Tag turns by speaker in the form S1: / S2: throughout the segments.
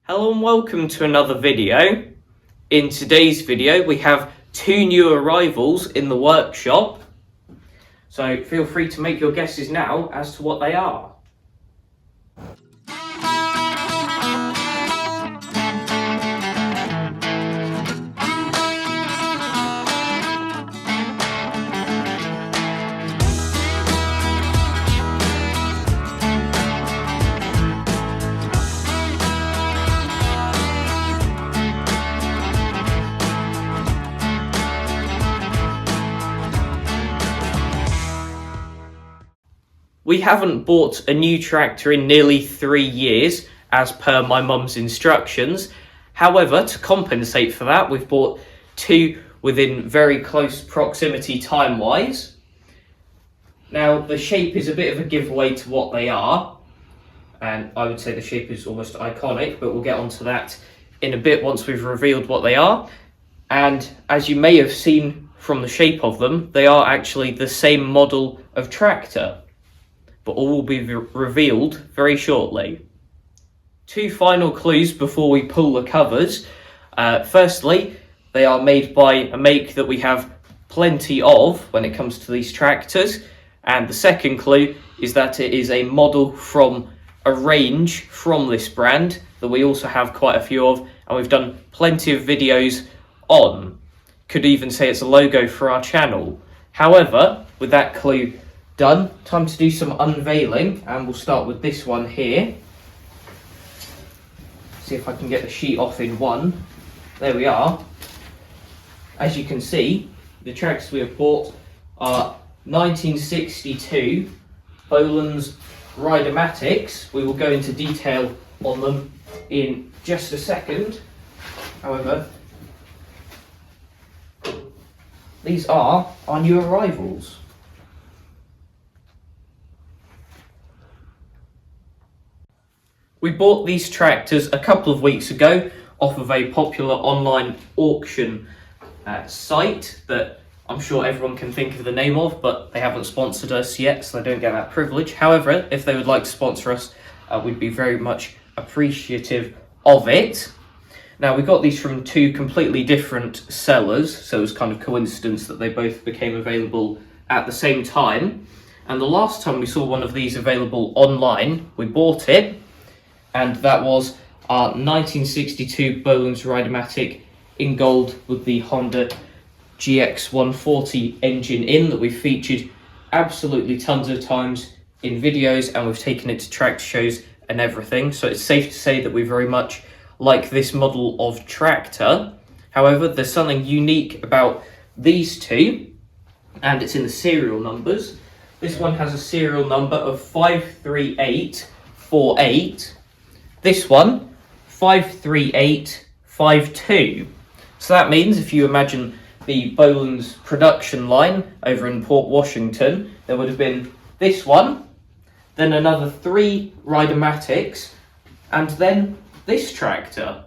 S1: Hello and welcome to another video. In today's video we have two new arrivals in the workshop, so feel free to make your guesses now as to what they are. We haven't bought a new tractor in nearly 3 years, as per my mum's instructions. However, to compensate for that, we've bought two within very close proximity time-wise. Now, the shape is a bit of a giveaway to what they are, and I would say the shape is almost iconic, but we'll get onto that in a bit once we've revealed what they are. And as you may have seen from the shape of them, they are actually the same model of tractor, but all will be revealed very shortly. Two final clues before we pull the covers. Firstly, they are made by a make that we have plenty of when it comes to these tractors. And the second clue is that it is a model from a range from this brand that we also have quite a few of, and we've done plenty of videos on. Could even say it's a logo for our channel. However, with that clue done, time to do some unveiling, and we'll start with this one here. See if I can get the sheet off in one. There we are. As you can see, the tractors we have bought are 1962 Bolens Ride-a-matics. We will go into detail on them in just a second. However, these are our new arrivals. We bought these tractors a couple of weeks ago off of a popular online auction site that I'm sure everyone can think of the name of, but they haven't sponsored us yet, so they don't get that privilege. However, if they would like to sponsor us, we'd be very much appreciative of it. Now, we got these from two completely different sellers, so it was kind of coincidence that they both became available at the same time. And the last time we saw one of these available online, we bought it, and that was our 1962 Bolens Ride-a-matic in gold with the Honda GX140 engine in, that we've featured absolutely tons of times in videos, and we've taken it to tractor shows and everything. So it's safe to say that we very much like this model of tractor. However, there's something unique about these two, and it's in the serial numbers. This one has a serial number of 53848. This one, 53852. So that means if you imagine the Bolens production line over in Port Washington, there would have been this one, then another 3 Ride-a-matics, and then this tractor.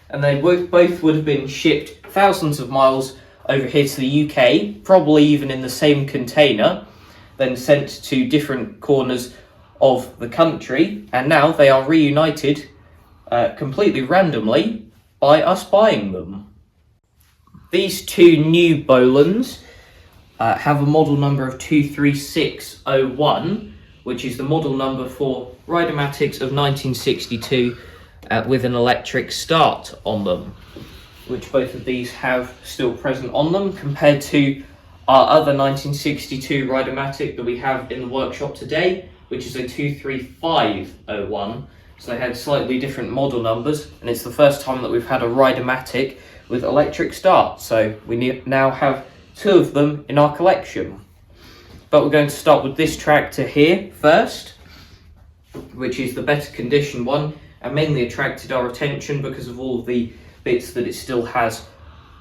S1: And they both would have been shipped thousands of miles over here to the UK, probably even in the same container, then sent to different corners of the country, and now they are reunited completely randomly by us buying them. These two new Bolens have a model number of 23601, which is the model number for Ride-a-matics of 1962 with an electric start on them, which both of these have still present on them, compared to our other 1962 Ride-a-matic that we have in the workshop today, which is a 23501. So they had slightly different model numbers, and it's the first time that we've had a Ride-a-matic with electric start. So we now have two of them in our collection. But we're going to start with this tractor here first, which is the better condition one, and mainly attracted our attention because of all of the bits that it still has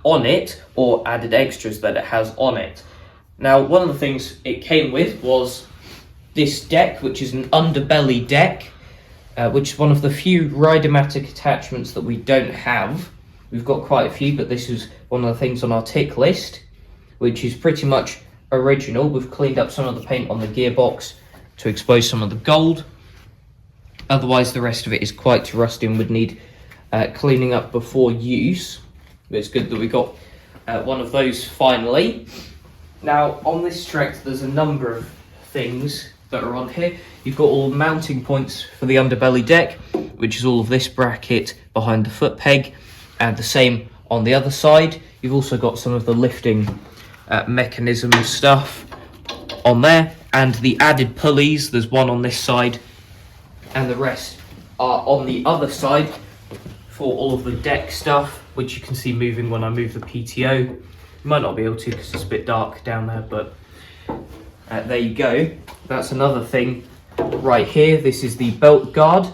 S1: on it, or added extras that it has on it. Now, one of the things it came with was this deck, which is an underbelly deck, which is one of the few Ride-a-matic attachments that we don't have. We've got quite a few, but this is one of the things on our tick list, which is pretty much original. We've cleaned up some of the paint on the gearbox to expose some of the gold. Otherwise, the rest of it is quite rusty and would need cleaning up before use. But it's good that we got one of those finally. Now on this tractor there's a number of things that are on here. You've got all the mounting points for the underbelly deck, which is all of this bracket behind the foot peg, and the same on the other side. You've also got some of the lifting mechanism stuff on there, and the added pulleys. There's one on this side and the rest are on the other side for all of the deck stuff, which you can see moving when I move the PTO. You might not be able to because it's a bit dark down there, but there you go. That's another thing right here. This is the belt guard,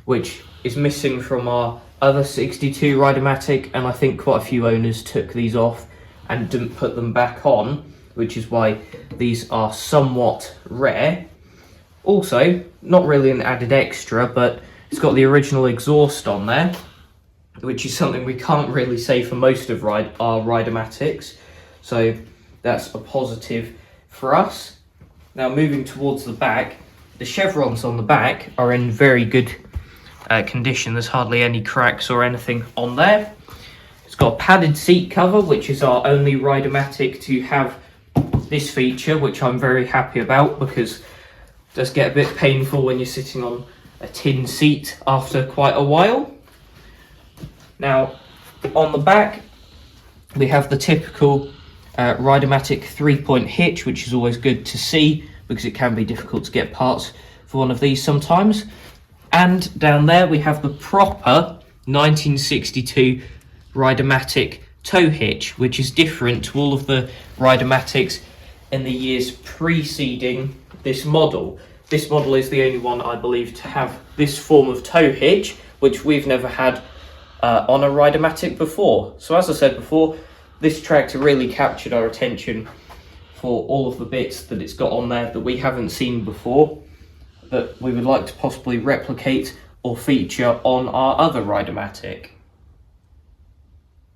S1: which is missing from our other 62 Ride-a-matic, and I think quite a few owners took these off and didn't put them back on, which is why these are somewhat rare. Also, not really an added extra, but it's got the original exhaust on there, which is something we can't really say for most of our Ride-a-matics, so that's a positive for us. Now moving towards the back, the chevrons on the back are in very good condition. There's hardly any cracks or anything on there. It's got a padded seat cover, which is our only Ride-a-matic to have this feature, which I'm very happy about, because it does get a bit painful when you're sitting on a tin seat after quite a while. Now on the back we have the typical Ride-a-matic 3-point hitch, which is always good to see because it can be difficult to get parts for one of these sometimes. And down there we have the proper 1962 Ride-a-matic tow hitch, which is different to all of the Ride-a-matics in the years preceding this model. This model is the only one, I believe, to have this form of tow hitch, which we've never had on a Ride-a-matic before. So as I said before, this tractor really captured our attention for all of the bits that it's got on there that we haven't seen before, that we would like to possibly replicate or feature on our other Ride-a-matic.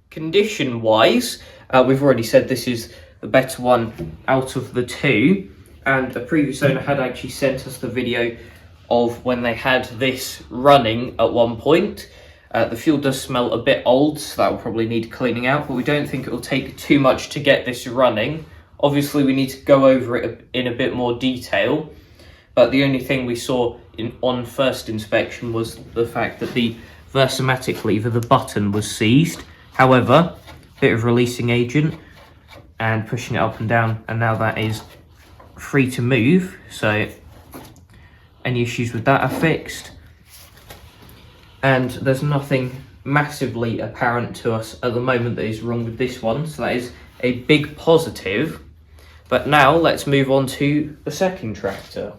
S1: Condition wise, we've already said this is the better one out of the two, and a previous owner had actually sent us the video of when they had this running at one point. The fuel does smell a bit old, so that will probably need cleaning out, but we don't think it will take too much to get this running. Obviously we need to go over it in a bit more detail, but the only thing we saw on first inspection was the fact that the Versamatic lever, the button, was seized. However, a bit of releasing agent and pushing it up and down, and now that is free to move, so any issues with that are fixed. And there's nothing massively apparent to us at the moment that is wrong with this one, so that is a big positive. But now let's move on to the second tractor.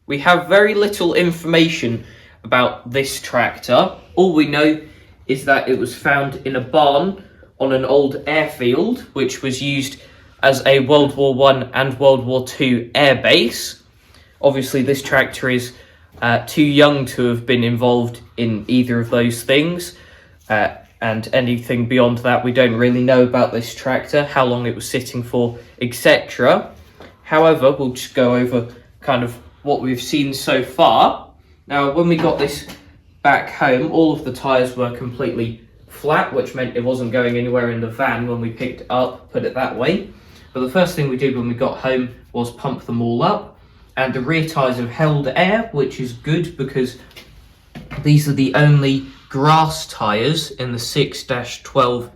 S1: We have very little information about this tractor. All we know is that it was found in a barn on an old airfield, which was used as a World War I and World War II air base. Obviously this tractor is too young to have been involved in either of those things, and anything beyond that we don't really know about this tractor, how long it was sitting for, etc. However, we'll just go over kind of what we've seen so far. Now when we got this back home, all of the tyres were completely flat, which meant it wasn't going anywhere in the van when we picked it up, put it that way. But the first thing we did when we got home was pump them all up, and the rear tyres have held air, which is good because these are the only grass tyres in the 6-12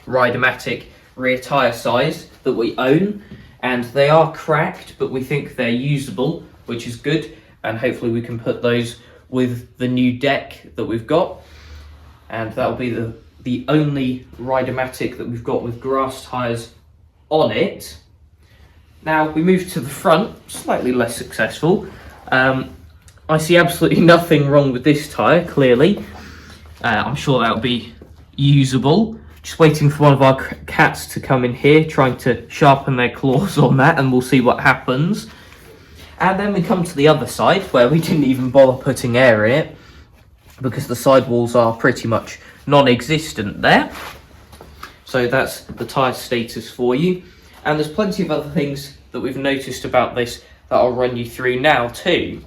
S1: Ride-a-matic rear tyre size that we own, and they are cracked, but we think they're usable, which is good, and hopefully we can put those with the new deck that we've got, and that'll be the only Ride-a-matic that we've got with grass tyres on it. Now we move to the front, slightly less successful. I see absolutely nothing wrong with this tyre, clearly. I'm sure that'll be usable. Just waiting for one of our cats to come in here, trying to sharpen their claws on that, and we'll see what happens. And then we come to the other side, where we didn't even bother putting air in it, because the sidewalls are pretty much non-existent there. So that's the tyre status for you. And there's plenty of other things that we've noticed about this that I'll run you through now too.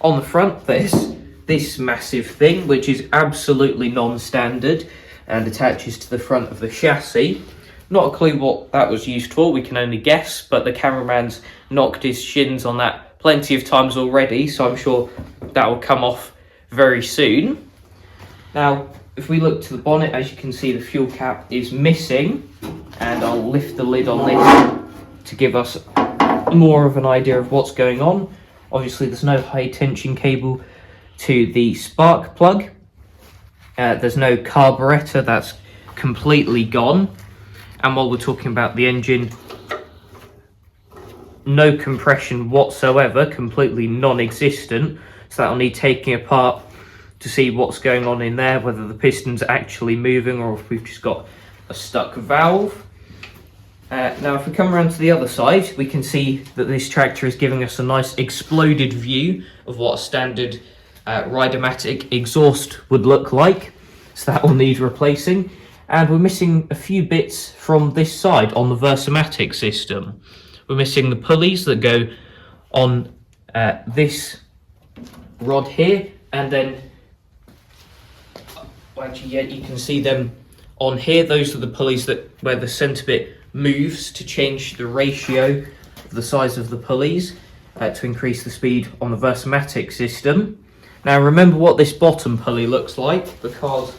S1: On the front, there's this massive thing, which is absolutely non-standard and attaches to the front of the chassis. Not a clue what that was used for, we can only guess, but the cameraman's knocked his shins on that plenty of times already, so I'm sure that will come off very soon. Now, if we look to the bonnet, as you can see, the fuel cap is missing, and I'll lift the lid on this to give us more of an idea of what's going on. Obviously, there's no high tension cable to the spark plug. There's no carburetor, that's completely gone. And while we're talking about the engine, no compression whatsoever, completely non-existent. So that'll need taking apart to see what's going on in there, whether the piston's actually moving or if we've just got a stuck valve. Now if we come around to the other side, we can see that this tractor is giving us a nice exploded view of what a standard Ride-a-matic exhaust would look like. So that will need replacing. And we're missing a few bits from this side on the Versamatic system. We're missing the pulleys that go on this rod here, and then actually, yeah, you can see them on here. Those are the pulleys that where the centre bit moves to change the ratio of the size of the pulleys to increase the speed on the Versamatic system. Now remember what this bottom pulley looks like, because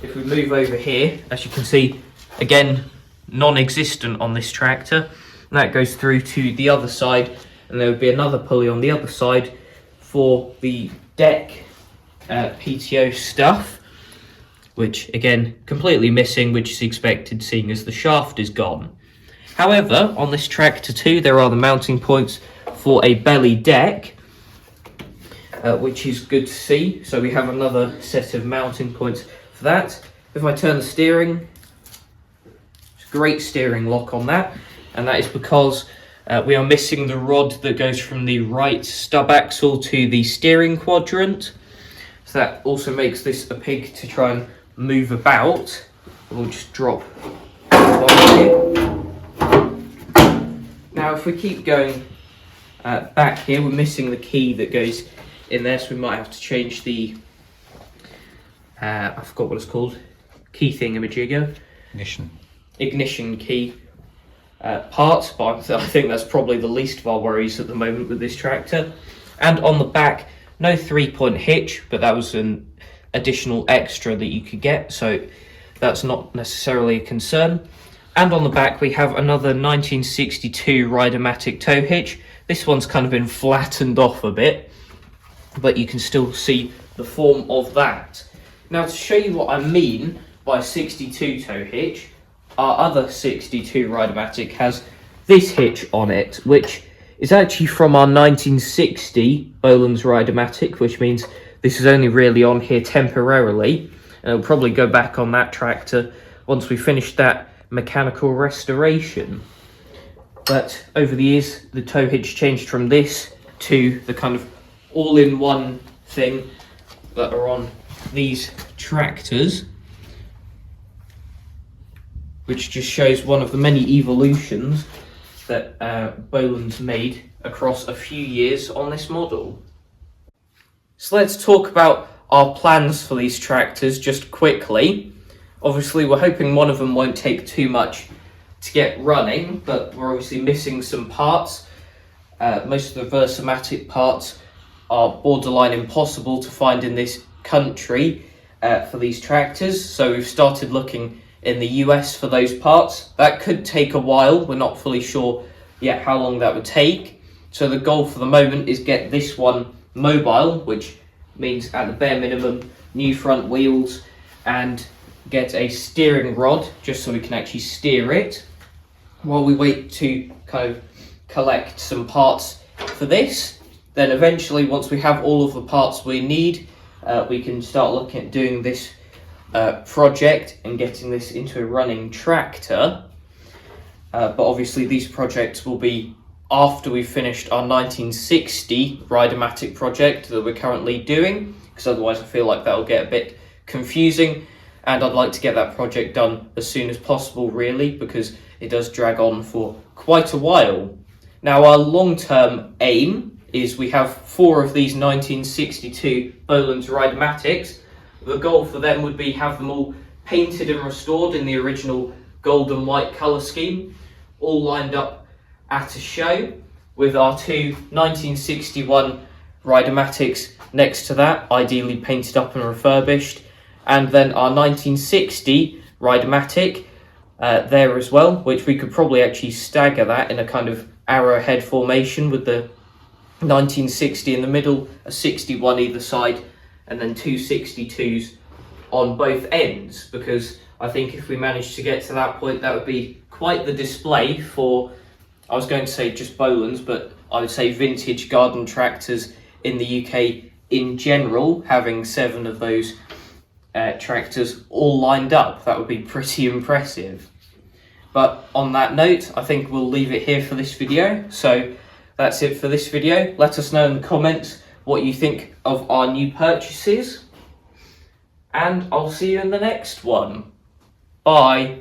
S1: if we move over here, as you can see, again, non-existent on this tractor. And that goes through to the other side, and there would be another pulley on the other side for the deck PTO stuff, which again, completely missing, which is expected seeing as the shaft is gone. However, on this tractor too, there are the mounting points for a belly deck, which is good to see. So we have another set of mounting points for that. If I turn the steering, it's a great steering lock on that, and that is because we are missing the rod that goes from the right stub axle to the steering quadrant. So that also makes this a pig to try and move about. We'll just drop one here. Now if we keep going back here, we're missing the key that goes in there, so we might have to change the I forgot what it's called, key thingamajigger, ignition key part, but I think that's probably the least of our worries at the moment with this tractor. And on the back, no 3-point hitch, but that was an additional extra that you could get, so that's not necessarily a concern. And on the back we have another 1962 Ride-a-matic tow hitch. This one's kind of been flattened off a bit, but you can still see the form of that. Now to show you what I mean by 62 tow hitch, our other 62 Ride-a-matic has this hitch on it, which is actually from our 1960 Bolens Ride-a-matic, which means this is only really on here temporarily, and it'll probably go back on that tractor once we finish that mechanical restoration. But over the years, the tow hitch changed from this to the kind of all-in-one thing that are on these tractors, which just shows one of the many evolutions that Bolens made across a few years on this model. So let's talk about our plans for these tractors just quickly. Obviously we're hoping one of them won't take too much to get running, but we're obviously missing some parts. Most of the Versamatic parts are borderline impossible to find in this country for these tractors, so we've started looking in the US for those parts. That could take a while, we're not fully sure yet how long that would take. So the goal for the moment is get this one mobile, which means at the bare minimum new front wheels, and get a steering rod just so we can actually steer it while we wait to kind of collect some parts for this. Then eventually, once we have all of the parts we need, we can start looking at doing this project and getting this into a running tractor. But obviously these projects will be after we've finished our 1960 Ride-a-matic project that we're currently doing, because otherwise I feel like that'll get a bit confusing, and I'd like to get that project done as soon as possible really, because it does drag on for quite a while. Now our long-term aim is we have 4 of these 1962 Bolens Ride-a-matics. The goal for them would be have them all painted and restored in the original gold and white colour scheme, all lined up at a show, with our 2 1961 Ride-a-matics next to that, ideally painted up and refurbished, and then our 1960 Ride-a-matic there as well, which we could probably actually stagger that in a kind of arrowhead formation with the 1960 in the middle, a 61 either side, and then 2 62s on both ends, because I think if we managed to get to that point, that would be quite the display for, I was going to say just Bolens, but I would say vintage garden tractors in the UK in general, having 7 of those tractors all lined up. That would be pretty impressive. But on that note, I think we'll leave it here for this video. So that's it for this video. Let us know in the comments what you think of our new purchases, and I'll see you in the next one. Bye.